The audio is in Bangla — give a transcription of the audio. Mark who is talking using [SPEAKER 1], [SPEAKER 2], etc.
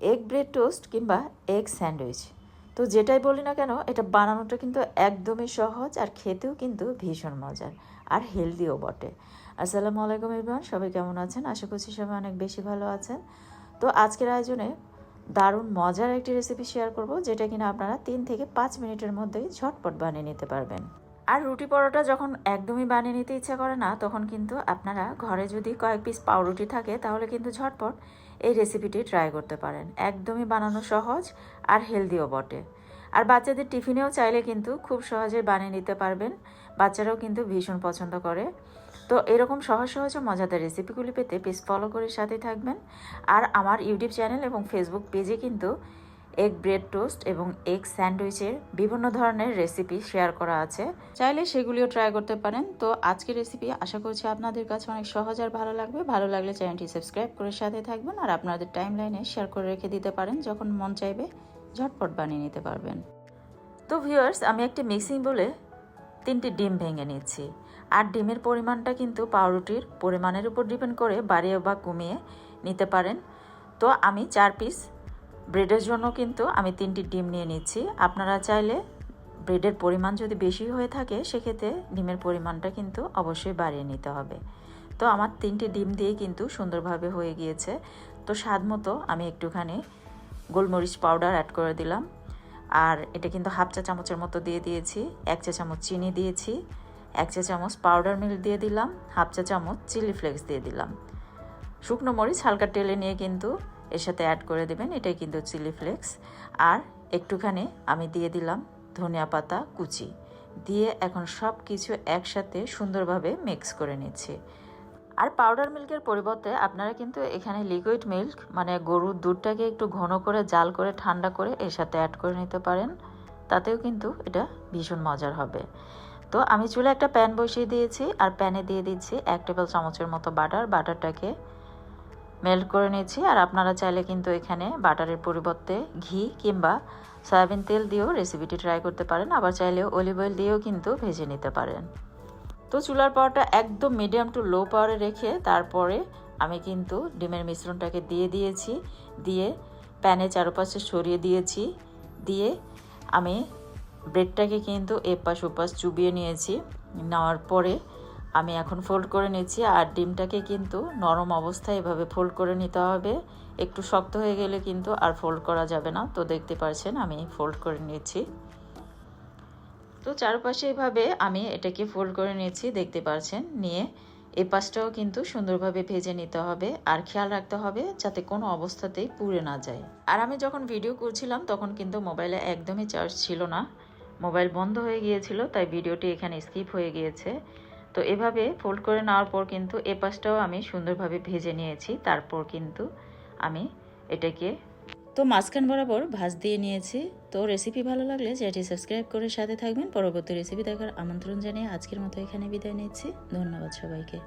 [SPEAKER 1] এগ ব্রেড টোস্ট কিংবা এগ স্যান্ডউইচ। তো যেটাই বলি না কেন, এটা বানানোটা কিন্তু একদমই সহজ আর খেতেও কিন্তু ভীষণ মজার আর হেলদিও বটে। আসসালামু আলাইকুম এভরিওয়ান, সবাই কেমন আছেন? আশা করছি সবাই অনেক বেশি ভালো আছেন। তো আজকের আয়োজনে দারুণ মজার একটি রেসিপি শেয়ার করব, যেটা কিনা আপনারা 3 থেকে 5 মিনিটের মধ্যেই ঝটপট বানিয়ে নিতে পারবেন। আর রুটি পরোটা যখন একদমই বানিয়ে নিতে ইচ্ছা করে না, তখন কিন্তু আপনারা ঘরে যদি কয়েক পিস পাউরুটি থাকে, তাহলে কিন্তু ঝটপট এই রেসিপিটি ট্রাই করতে পারেন। একদমই বানানো সহজ আর হেলদিও বটে। আর বাচ্চাদের টিফিনেও চাইলে কিন্তু খুব সহজে বানিয়ে নিতে পারবেন, বাচ্চারাও কিন্তু ভীষণ পছন্দ করে। তো এরকম সহজ সহজ ও মজাদার রেসিপিগুলি পেতে প্লিজ ফলো করে সাথে থাকবেন। আর আমার ইউটিউব চ্যানেল এবং ফেসবুক পেজে কিন্তু এগ ব্রেড টোস্ট এবং এগ স্যান্ডউইচের বিভিন্ন ধরনের রেসিপি শেয়ার করা আছে, চাইলে সেগুলিও ট্রাই করতে পারেন। তো আজকের রেসিপি আশা করছি আপনাদের কাছে অনেক সহজ আর ভালো লাগবে। ভালো লাগলে চ্যানেলটি সাবস্ক্রাইব করে সাথে থাকবেন আর আপনাদের টাইম লাইনে শেয়ার করে রেখে দিতে পারেন, যখন মন চাইবে ঝটপট বানিয়ে নিতে পারবেন। তো ভিউয়ার্স, আমি একটি মিক্সিং বলে 3টি ডিম ভেঙে নিচ্ছি। আর ডিমের পরিমাণটা কিন্তু পাউরুটির পরিমাণের উপর ডিপেন্ড করে বাড়িয়ে বা কমিয়ে নিতে পারেন। তো আমি 4 পিস ব্রেডের জন্য কিন্তু আমি 3টি ডিম নিয়ে নিচ্ছি। আপনারা চাইলে ব্রেডের পরিমাণ যদি বেশি হয়ে থাকে, সেক্ষেত্রে ডিমের পরিমাণটা কিন্তু অবশ্যই বাড়িয়ে নিতে হবে। তো আমার 3টি ডিম দিয়ে কিন্তু সুন্দরভাবে হয়ে গিয়েছে। তো স্বাদ মতো আমি একটুখানি গোলমরিচ পাউডার অ্যাড করে দিলাম। আর এটা কিন্তু হাফ চা চামচের মতো দিয়ে দিয়েছি। 1 চা চামচ চিনি দিয়েছি, 1 চা চামচ পাউডার মিল্ক দিয়ে দিলাম, হাফ চা চামচ চিলি ফ্লেক্স দিয়ে দিলাম। শুকনো মরিচ হালকা টেলে নিয়ে কিন্তু এর সাথে অ্যাড করে দেবেন, এটাই কিন্তু চিলি ফ্লেক্স। আর একটুখানি আমি দিয়ে দিলাম ধনিয়া পাতা কুচি দিয়ে এখন সব কিছু একসাথে সুন্দরভাবে মিক্স করে নিচ্ছি। আর পাউডার মিল্কের পরিবর্তে আপনারা কিন্তু এখানে লিকুইড মিল্ক মানে গরুর দুধটাকে একটু ঘন করে জাল করে ঠান্ডা করে এর সাথে অ্যাড করে নিতে পারেন, তাতেও কিন্তু এটা ভীষণ মজার হবে। তো আমি চুলে একটা প্যান বসিয়ে দিয়েছি আর প্যানে দিয়ে দিচ্ছি 1 টেবিল চামচের মতো বাটারটাকে মেল্ট করে নিয়েছি। আর আপনারা চাইলে কিন্তু এখানে বাটারের পরিবর্তে ঘি কিংবা সয়াবিন তেল দিয়েও রেসিপিটি ট্রাই করতে পারেন, আবার চাইলেও অলিভ অয়েল দিয়েও কিন্তু ভেজে নিতে পারেন। তো চুলার পাওয়ারটা একদম মিডিয়াম টু লো পাওয়ারে রেখে তারপরে আমি কিন্তু ডিমের মিশ্রণটাকে দিয়ে দিয়েছি, দিয়ে প্যানে চারপাশে সরিয়ে দিয়েছি, দিয়ে আমি ব্রেডটাকে কিন্তু এপাশ ওপাশ চুবিয়ে নিয়েছি। নেওয়ার পরে আমি এখন ফোল্ড করে নিচ্ছি। আর ডিমটাকে কিন্তু নরম অবস্থায় এভাবে ফোল্ড করে নিতে হবে, একটু শক্ত হয়ে গেলে কিন্তু আর ফোল্ড করা যাবে না। তো দেখতে পাচ্ছেন আমি ফোল্ড করে নিচ্ছি। তো চারপাশে এভাবে আমি এটাকে ফোল্ড করে নিয়েছি, দেখতে পাচ্ছেন। নিয়ে এই পাশটাও কিন্তু সুন্দরভাবে ভেজে নিতে হবে আর খেয়াল রাখতে হবে যাতে কোনো অবস্থাতেই পুড়ে না যায়। আর আমি যখন ভিডিও করছিলাম তখন কিন্তু মোবাইলে একদমই চার্জ ছিল না, মোবাইল বন্ধ হয়ে গিয়েছিল, তাই ভিডিওটি এখানে স্কিপ হয়ে গিয়েছে। তো এভাবে ফোল্ড করে নেওয়ার পর কিন্তু এ পাশটাও আমি সুন্দরভাবে ভেজে নিয়েছি। তারপর কিন্তু আমি এটাকে মাঝখান বরাবর ভাঁজ দিয়ে নিয়েছি। তো রেসিপি ভালো লাগলে চ্যানেলটি সাবস্ক্রাইব করে সাথে থাকবেন। পরবর্তী রেসিপি দেখার আমন্ত্রণ জানিয়ে আজকের মতো এখানে বিদায় নিচ্ছি। ধন্যবাদ সবাইকে।